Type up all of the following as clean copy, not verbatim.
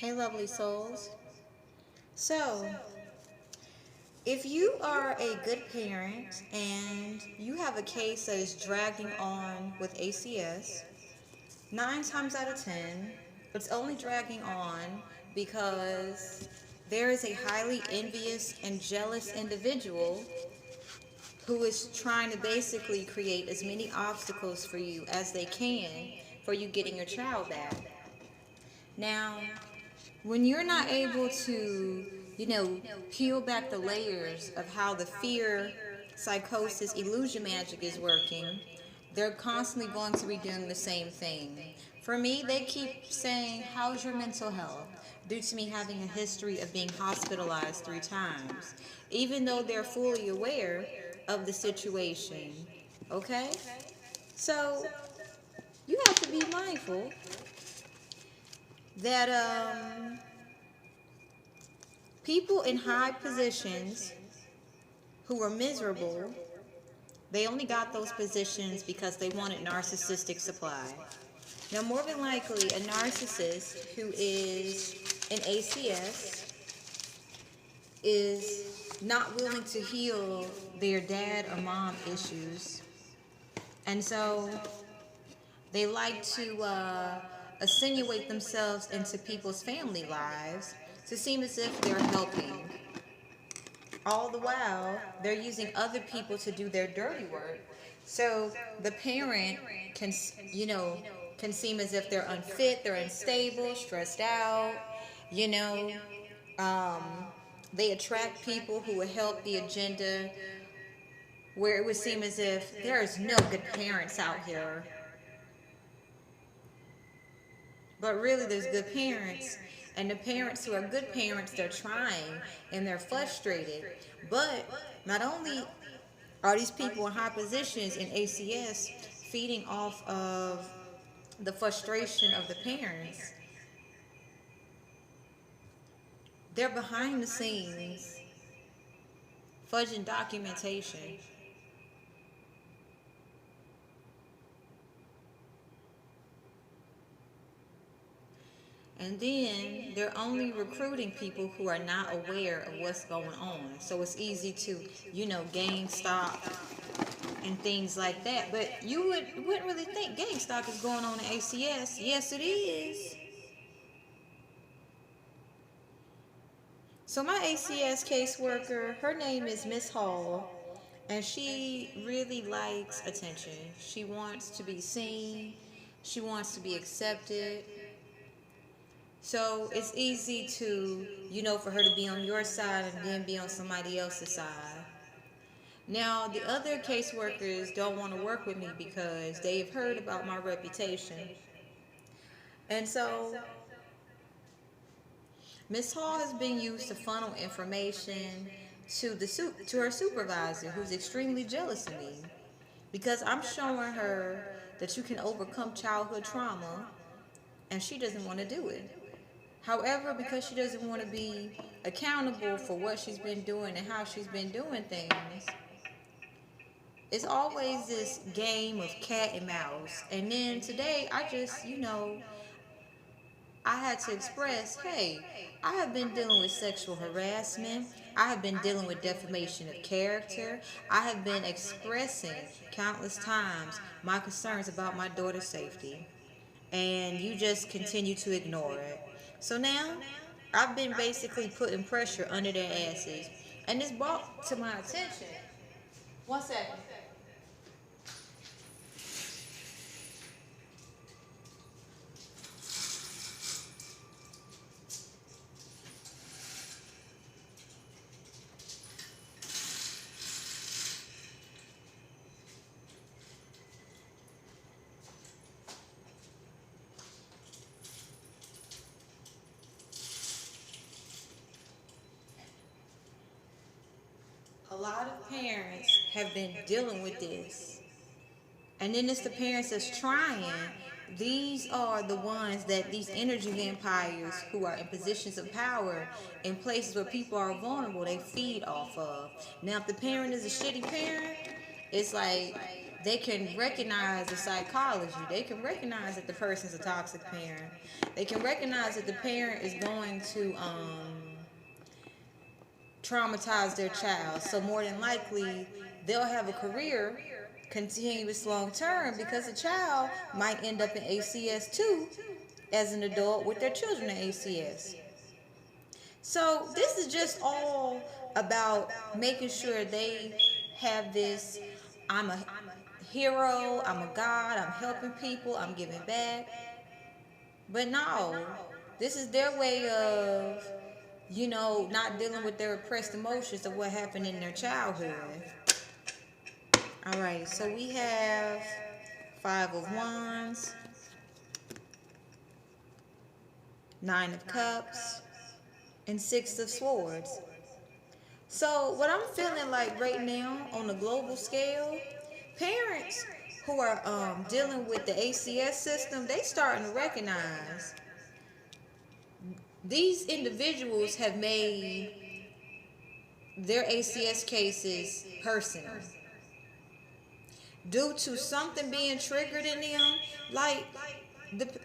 Hey, lovely souls. So, if you are a good parent and you have a case that is dragging on with ACS, 9 times out of 10, it's only dragging on because there is a highly envious and jealous individual who is trying to basically create as many obstacles for you as they can for you getting your child back. Now, when you're not able to, peel back the layers of how the fear, psychosis, illusion magic is working, they're constantly going to be doing the same thing. For me, they keep saying, how's your mental health? Due to me having a history of being hospitalized 3 times, even though they're fully aware of the situation. Okay? So, you have to be mindful that people in high positions who are miserable, they only got those positions because they wanted narcissistic supply. Now, more than likely, a narcissist who is an ACS is not willing to heal their dad or mom issues. And so they like to insinuate themselves into people's family lives to seem as if they're helping. All the while, they're using other people to do their dirty work. So the parent can, can seem as if they're unfit, they're unstable, stressed out, you know. Um, they attract people who will help the agenda, where it would seem as if there's no good parents out here. But really, there's good parents. And the parents who are good parents, they're trying and they're frustrated. But not only are these people in high positions in ACS feeding off of the frustration of the parents, they're behind the scenes fudging documentation. And then they're only recruiting people who are not aware of what's going on. So it's easy to, gang stalk and things like that. But you wouldn't really think gang stalk is going on in ACS. Yes, it is. So my ACS caseworker, her name is Miss Hall, and she really likes attention. She wants to be seen. She wants to be accepted. So it's easy to, for her to be on your side and then be on somebody else's side. Now, the other caseworkers don't want to work with me because they've heard about my reputation. And so, Miss Hall has been used to funnel information to her supervisor, who's extremely jealous of me, because I'm showing her that you can overcome childhood trauma, and she doesn't want to do it. However, because she doesn't want to be accountable for what she's been doing and how she's been doing things, it's always this game of cat and mouse. And then today, I just, I had to express, hey, I have been dealing with sexual harassment. I have been dealing with defamation of character. I have been expressing countless times my concerns about my daughter's safety. And you just continue to ignore it. So now, I've been basically putting pressure under their asses. And this brought to my attention. 1 second. A lot of parents have been dealing with this. And then it's the parents that's trying. These are the ones that these energy vampires who are in positions of power in places where people are vulnerable, they feed off of. Now, if the parent is a shitty parent, it's like they can recognize the psychology. They can recognize that the person's a toxic parent. They can recognize that the parent is going to traumatize their child. So more than likely, they'll have a career continuous long term because the child might end up in ACS too as an adult with their children in ACS. So this is just all about making sure they have this, I'm a hero, I'm a god, I'm helping people, I'm giving back. But no, this is their way of, not dealing with their repressed emotions of what happened in their childhood. All right, so we have 5 of Wands, 9 of Cups, and 6 of Swords. So what I'm feeling like right now on a global scale, parents who are dealing with the ACS system, they starting to recognize these individuals have made their ACS cases personal due to something being triggered in them. Like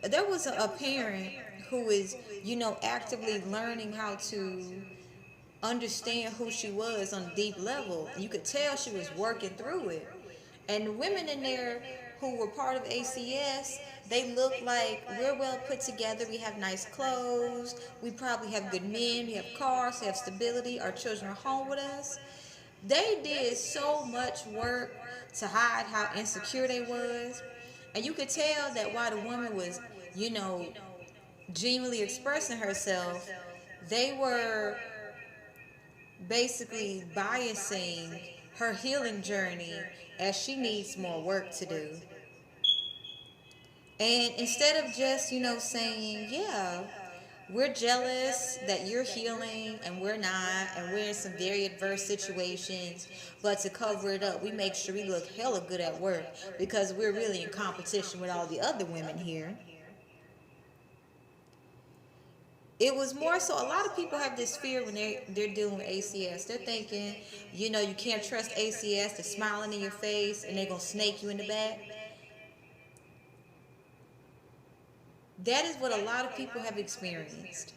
there was a parent who is, actively learning how to understand who she was on a deep level. You could tell she was working through it. And the women in there who were part of ACS, they look like we're well put together. We have nice clothes. We probably have good men. We have cars. We have stability. Our children are home with us. They did so much work to hide how insecure they was. And you could tell that while the woman was, genuinely expressing herself, they were basically biasing her healing journey as she needs more work to do. And instead of just, saying, yeah, we're jealous that you're healing and we're not, and we're in some very adverse situations, but to cover it up, we make sure we look hella good at work because we're really in competition with all the other women here. It was more so, a lot of people have this fear when they're dealing with ACS. They're thinking, you can't trust ACS. They're smiling in your face and they're going to snake you in the back. That is what a lot of people have experienced.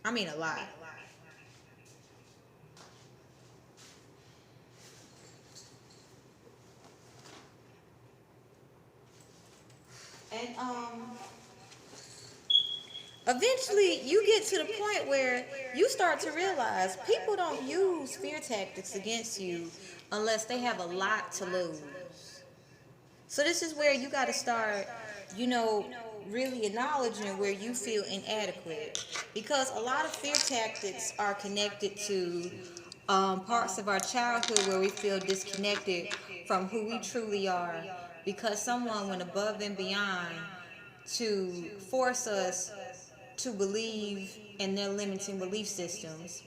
I mean, a lot. And, eventually, you get to the point where you start to realize people don't use fear tactics against you unless they have a lot to lose. So this is where you got to start, really acknowledging where you feel inadequate. Because a lot of fear tactics are connected to parts of our childhood where we feel disconnected from who we truly are. Because someone went above and beyond to force us to believe in their limiting belief systems.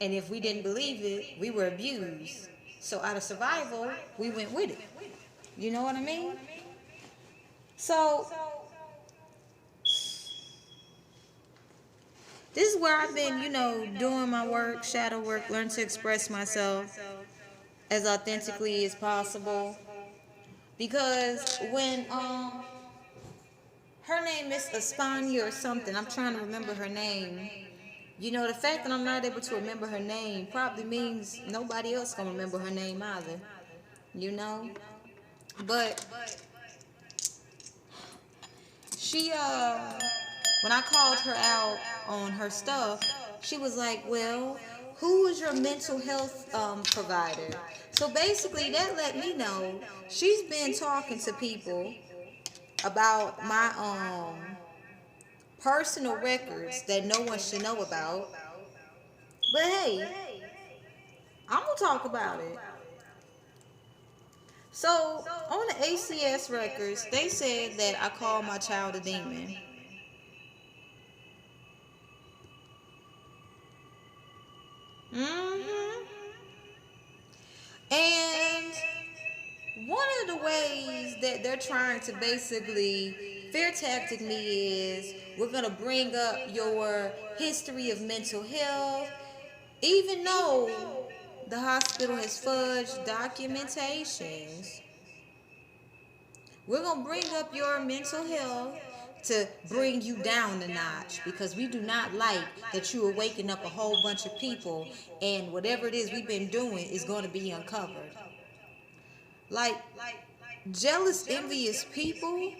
And if we didn't believe it, we were abused. So out of survival, we went with it. You know what I mean? So this is where I've been, doing my work, shadow work, learn to express myself as authentically as possible. Because when her name is Espana or something, I'm trying to remember her name. The fact that I'm not able to remember her name probably means nobody else gonna remember her name either. But she, when I called her out on her stuff, she was like, well, who is your mental health provider? So basically that let me know she's been talking to people about my personal records that no one should know about. But hey, I'm gonna talk about it. So on the ACS records, they said that I called my child a demon. And one of the ways that they're trying to basically fear tactic me is we're going to bring up your history of mental health, even though the hospital has fudged documentations. We're going to bring up your mental health to bring you down a notch, because we do not like that you are waking up a whole bunch of people and whatever it is we've been doing is going to be uncovered. Like, jealous, envious people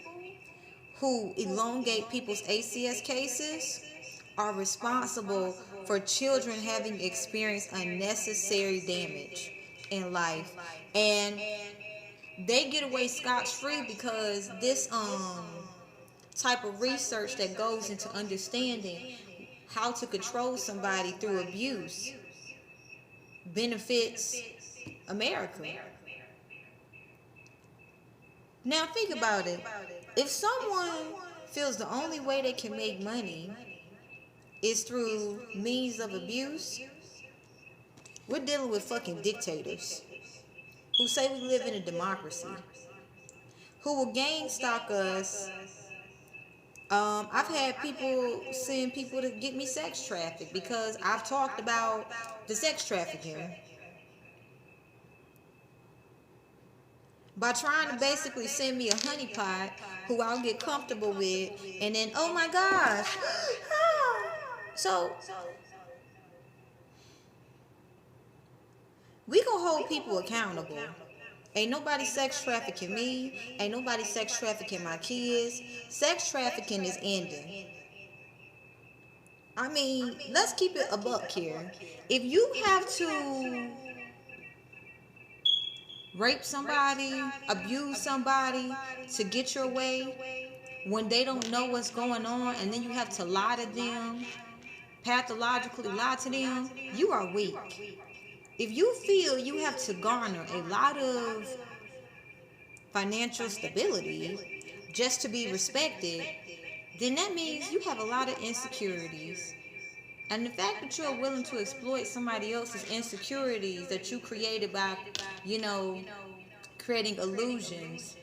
who elongate people's ACS cases are responsible for children having experienced unnecessary damage in life. And they get away scot-free because this type of research that goes into understanding how to control somebody through abuse benefits America. Now think about it. If someone feels the only way they can make money is through means of abuse, we're dealing with fucking dictators who say we live in a democracy, who will gang stalk us. I've had people send people to get me sex trafficked because I've talked about the sex trafficking. By trying to basically send me a honeypot who I'll get comfortable with, and then, oh my gosh. So, we gonna hold people accountable. Ain't nobody sex trafficking me. Ain't nobody sex trafficking my kids. Sex trafficking is ending. I mean, let's keep it a buck here. If you have to rape somebody, abuse somebody to get your way when they don't know what's going on, and then you have to lie to them, pathologically lie to them, you are weak. If you feel you have to garner a lot of financial stability just to be respected, then that means you have a lot of insecurities. And the fact that you're willing to exploit somebody else's insecurities that you created by, creating illusions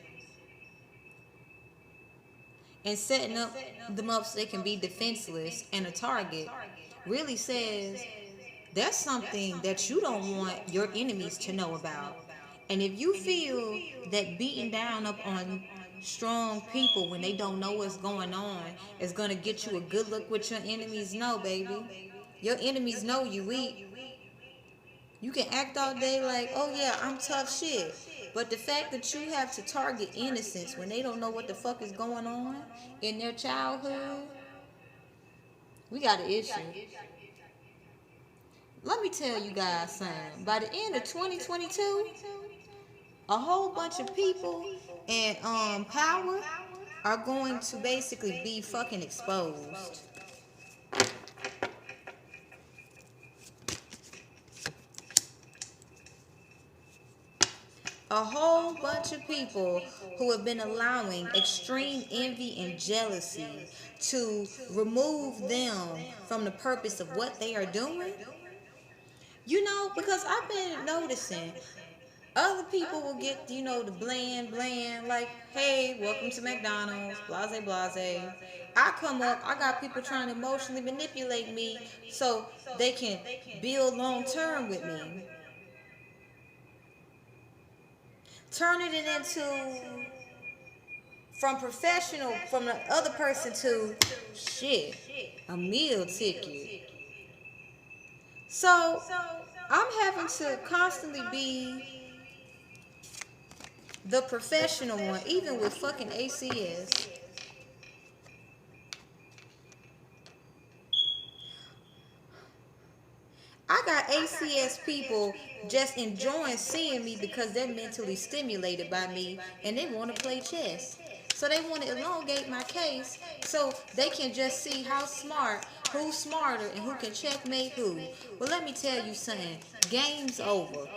and setting them up so they can be defenseless and a target really says there's something that you don't want your enemies to know about. And if you feel that beating down up on strong people when they don't know what's going on is going to get you a good look with your enemies, no, baby. Your enemies know you weak. You can act all day like, oh yeah, I'm tough shit. But the fact that you have to target innocents when they don't know what the fuck is going on in their childhood, we got an issue. Let me tell you guys something. By the end of 2022, a whole bunch of people in power are going to basically be fucking exposed. A whole bunch of people who have been allowing extreme envy and jealousy to remove them from the purpose of what they are doing. Because I've been noticing other people will get, the bland, like, hey, welcome to McDonald's, blase, blase. I come up, I got people trying to emotionally manipulate me so they can build long term with me. Turning it into, from professional, from the other person to, shit, a meal ticket. So, I'm having to constantly be the professional one, even with fucking ACS. I got ACS people just enjoying seeing me because they're mentally stimulated by me and they want to play chess. So they want to elongate my case so they can just see who's smarter and who can checkmate who. Well, let me tell you something. Game's over.